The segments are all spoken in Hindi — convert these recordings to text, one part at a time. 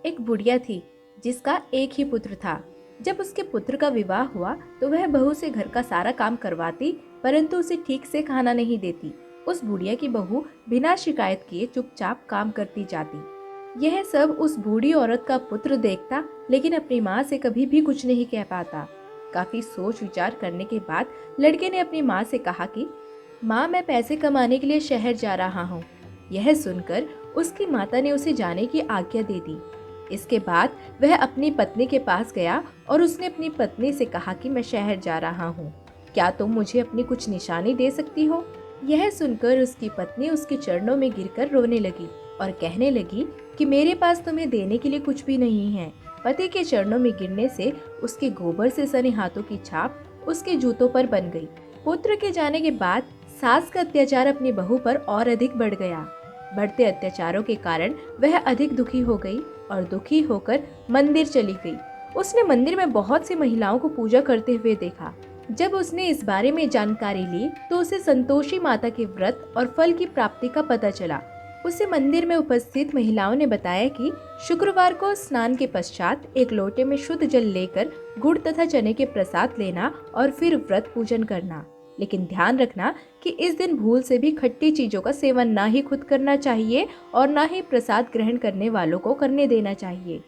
एक बुढ़िया थी जिसका एक ही पुत्र था। जब उसके पुत्र का विवाह हुआ तो वह बहू से घर का सारा काम करवाती, परंतु उसे ठीक से खाना नहीं देती। उस बुढ़िया की बहू बिना शिकायत किए चुपचाप काम करती जाती। यह सब उस बूढ़ी औरत का पुत्र देखता, लेकिन अपनी माँ से कभी भी कुछ नहीं कह पाता। काफी सोच विचार करने के बाद लड़के ने अपनी माँ से कहा कि माँ, मैं पैसे कमाने के लिए शहर जा रहा हूँ। यह सुनकर उसकी माता ने उसे जाने की आज्ञा दे दी। इसके बाद वह अपनी पत्नी के पास गया और उसने अपनी पत्नी से कहा कि मैं शहर जा रहा हूँ, क्या तुम मुझे अपनी कुछ निशानी दे सकती हो? यह सुनकर उसकी पत्नी उसके चरणों में गिरकर रोने लगी और कहने लगी कि मेरे पास तुम्हें देने के लिए कुछ भी नहीं है। पति के चरणों में गिरने से उसके गोबर से सने हाथों की छाप उसके जूतों पर बन गई। पुत्र के जाने के बाद सास का अत्याचार अपनी बहू पर और अधिक बढ़ गया। बढ़ते अत्याचारों के कारण वह अधिक दुखी हो गई और दुखी होकर मंदिर चली गई। उसने मंदिर में बहुत सी महिलाओं को पूजा करते हुए देखा। जब उसने इस बारे में जानकारी ली तो उसे संतोषी माता के व्रत और फल की प्राप्ति का पता चला। उसे मंदिर में उपस्थित महिलाओं ने बताया कि शुक्रवार को स्नान के पश्चात एक लोटे में शुद्ध जल लेकर गुड़ तथा चने के प्रसाद लेना और फिर व्रत पूजन करना। लेकिन ध्यान रखना कि इस दिन भूल से भी खट्टी चीजों का सेवन ना ही खुद करना चाहिए और ना ही प्रसाद ग्रहण करने वालों को करने देना चाहिए।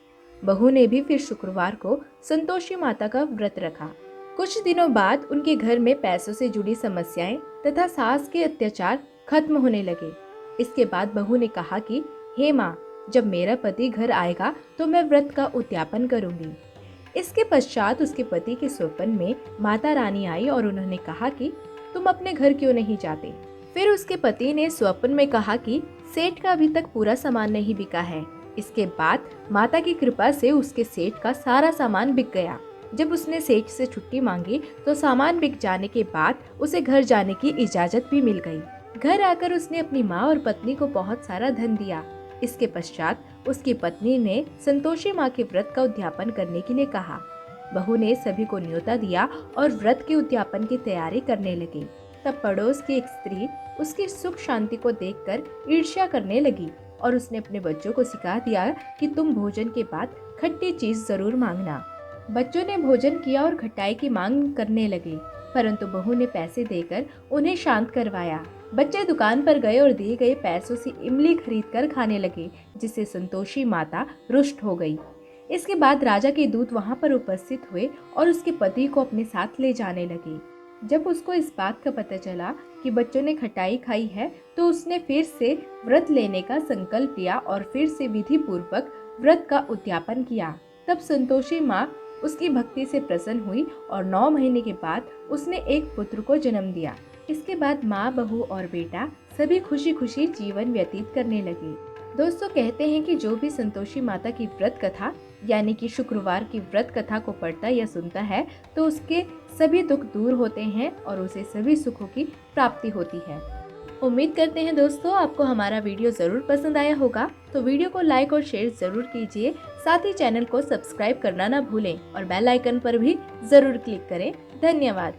बहू ने भी फिर शुक्रवार को संतोषी माता का व्रत रखा। कुछ दिनों बाद उनके घर में पैसों से जुड़ी समस्याएं तथा सास के अत्याचार खत्म होने लगे। इसके बाद बहू ने कहा कि हे माँ, जब मेरा पति घर आएगा तो मैं व्रत का उद्यापन करूंगी। इसके पश्चात उसके पति के स्वप्न में माता रानी आई और उन्होंने कहा कि तुम अपने घर क्यों नहीं जाते? फिर उसके पति ने स्वप्न में कहा कि सेठ का अभी तक पूरा सामान नहीं बिका है। इसके बाद माता की कृपा से उसके सेठ का सारा सामान बिक गया। जब उसने सेठ से छुट्टी मांगी तो सामान बिक जाने के बाद उसे घर जाने की इजाजत भी मिल गई। घर आकर उसने अपनी माँ और पत्नी को बहुत सारा धन दिया। इसके पश्चात उसकी पत्नी ने संतोषी माँ के व्रत का उद्यापन करने के लिए कहा। बहू ने सभी को न्योता दिया और व्रत के उद्यापन की तैयारी करने लगी। तब पड़ोस की एक स्त्री उसकी सुख शांति को देखकर ईर्ष्या करने लगी और उसने अपने बच्चों को सिखा दिया कि तुम भोजन के बाद खट्टी चीज जरूर मांगना। बच्चों ने भोजन किया और खटाई की मांग करने लगे, परंतु बहू ने पैसे देकर उन्हें शांत करवाया। बच्चे दुकान पर गए और दिए गए पैसों से इमली खरीदकर खाने लगे, जिससे संतोषी माता रुष्ट हो गई। इसके बाद राजा के दूत वहां पर उपस्थित हुए और उसके पति को अपने साथ ले जाने लगे। जब उसको इस बात का पता चला कि बच्चों ने खटाई खाई है तो उसने फिर से व्रत लेने का संकल्प लिया और फिर से विधि पूर्वक व्रत का उद्यापन किया। तब संतोषी माँ उसकी भक्ति से प्रसन्न हुई और 9 महीने के बाद उसने एक पुत्र को जन्म दिया। इसके बाद माँ, बहू और बेटा सभी खुशी खुशी जीवन व्यतीत करने लगे। दोस्तों, कहते हैं कि जो भी संतोषी माता की व्रत कथा यानी कि शुक्रवार की व्रत कथा को पढ़ता या सुनता है तो उसके सभी दुख दूर होते हैं और उसे सभी सुखों की प्राप्ति होती है। उम्मीद करते हैं दोस्तों आपको हमारा वीडियो जरूर पसंद आया होगा, तो वीडियो को लाइक और शेयर जरूर कीजिए। साथ ही चैनल को सब्सक्राइब करना ना भूलें और बेल आइकन पर भी जरूर क्लिक करें। धन्यवाद।